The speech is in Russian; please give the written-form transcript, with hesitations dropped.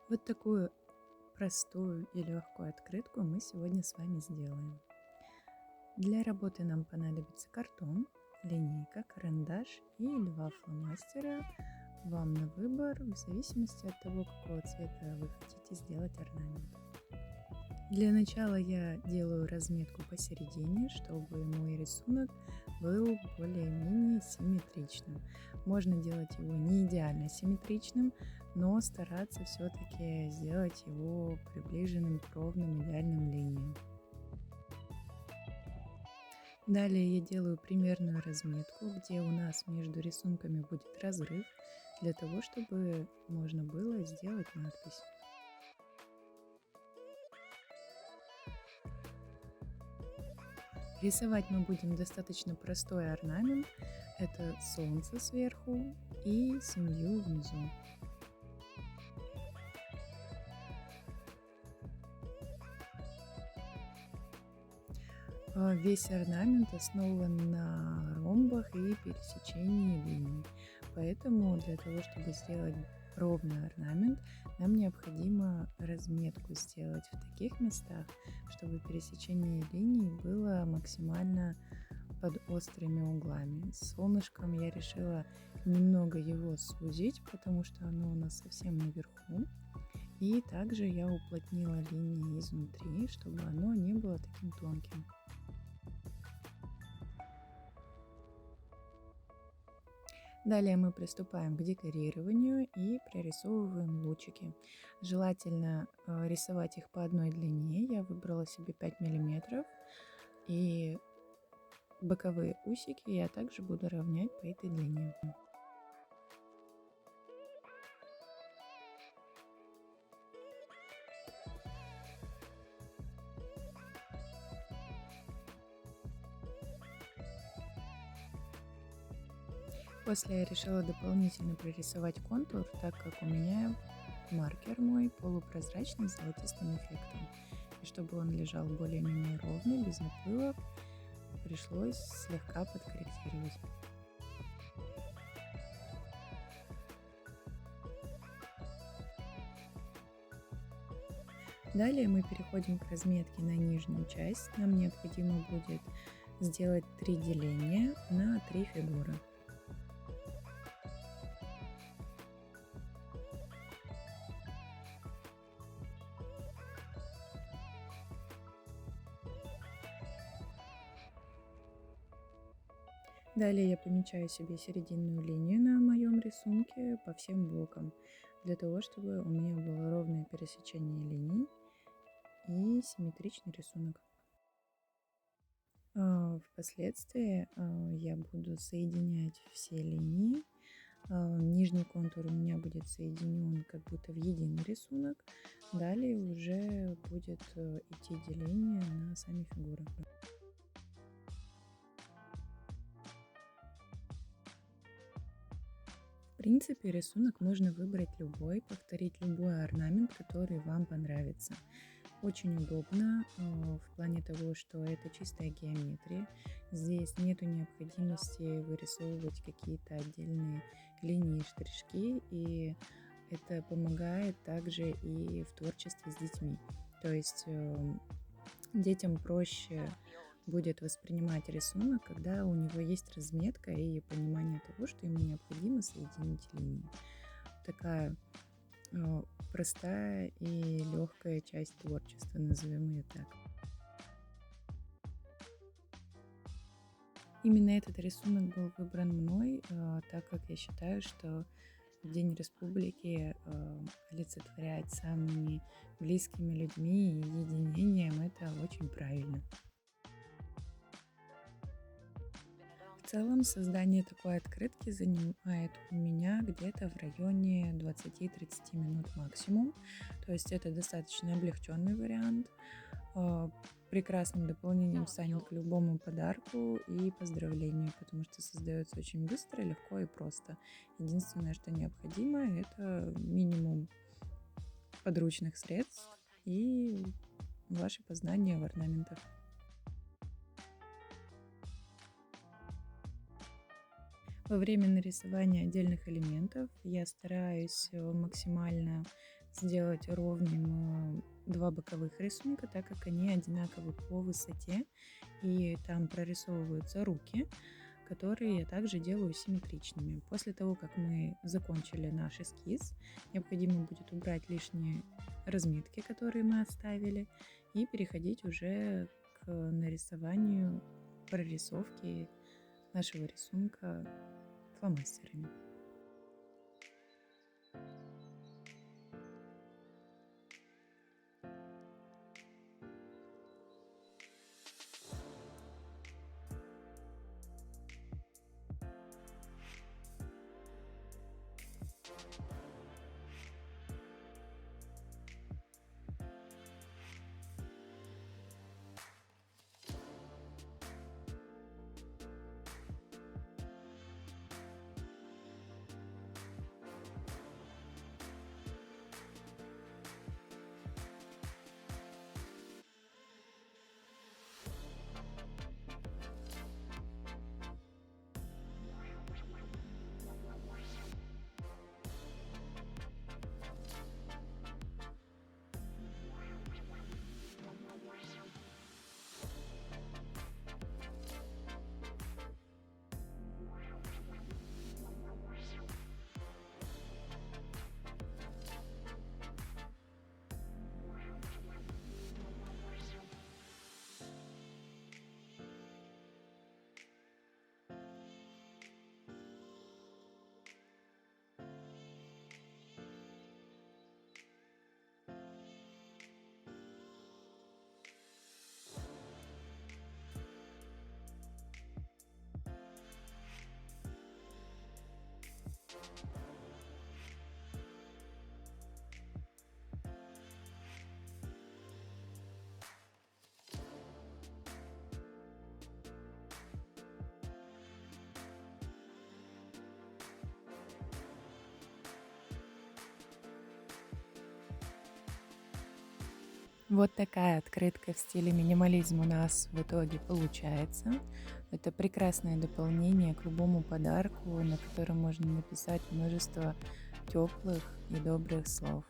Вот такую простую и легкую открытку мы сегодня с вами сделаем. Для работы нам понадобится картон, линейка, карандаш и 2 фломастера. Вам на выбор, в зависимости от того, какого цвета вы хотите сделать орнамент. Для начала я делаю разметку посередине, чтобы мой рисунок был более-менее симметричным. Можно делать его не идеально симметричным, но стараться все-таки сделать его приближенным к ровным идеальным линиям. Далее я делаю примерную разметку, где у нас между рисунками будет разрыв, для того, чтобы можно было сделать надпись. Рисовать мы будем достаточно простой орнамент. Это солнце сверху и семью внизу. Весь орнамент основан на ромбах и пересечении линий. Поэтому для того, чтобы сделать ровный орнамент, нам необходимо разметку сделать в таких местах, чтобы пересечение линий было максимально под острыми углами. С солнышком я решила немного его сузить, потому что оно у нас совсем наверху. И также я уплотнила линии изнутри, чтобы оно не было таким тонким. Далее мы приступаем к декорированию и прорисовываем лучики. Желательно рисовать их по одной длине. Я выбрала себе 5 мм. И боковые усики я также буду равнять по этой длине. После я решила дополнительно прорисовать контур, так как у меня маркер мой полупрозрачный с золотистым эффектом. И чтобы он лежал более-менее ровно, без наплывов, пришлось слегка подкорректировать. Далее мы переходим к разметке на нижнюю часть. Нам необходимо будет сделать 3 деления на 3 фигуры. Далее я помечаю себе серединную линию на моем рисунке по всем блокам, для того, чтобы у меня было ровное пересечение линий и симметричный рисунок. Впоследствии я буду соединять все линии. Нижний контур у меня будет соединен как будто в единый рисунок. Далее уже будет идти деление на сами фигуры. В принципе, рисунок можно выбрать любой, повторить любой орнамент, который вам понравится. Очень удобно в плане того, что это чистая геометрия. Здесь нету необходимости вырисовывать какие-то отдельные линии, штришки, и это помогает также и в творчестве с детьми. То есть детям проще будет воспринимать рисунок, когда у него есть разметка и понимание того, что ему необходимо соединить линии. Такая простая и легкая часть творчества, назовем ее так. Именно этот рисунок был выбран мной, так как я считаю, что День Республики олицетворять самыми близкими людьми и единением — это очень правильно. В целом создание такой открытки занимает у меня где-то в районе 20-30 минут максимум. То есть это достаточно облегченный вариант. Прекрасным дополнением станет к любому подарку и поздравлению, потому что создается очень быстро, легко и просто. Единственное, что необходимо, это минимум подручных средств и ваши познания в орнаментах. Во время нарисования отдельных элементов я стараюсь максимально сделать ровным два боковых рисунка, так как они одинаковы по высоте, и там прорисовываются руки, которые я также делаю симметричными. После того, как мы закончили наш эскиз, необходимо будет убрать лишние разметки, которые мы оставили, и переходить уже к нарисованию прорисовки нашего рисунка фломастерами. Вот такая открытка в стиле минимализм у нас в итоге получается. Это прекрасное дополнение к любому подарку, на котором можно написать множество теплых и добрых слов.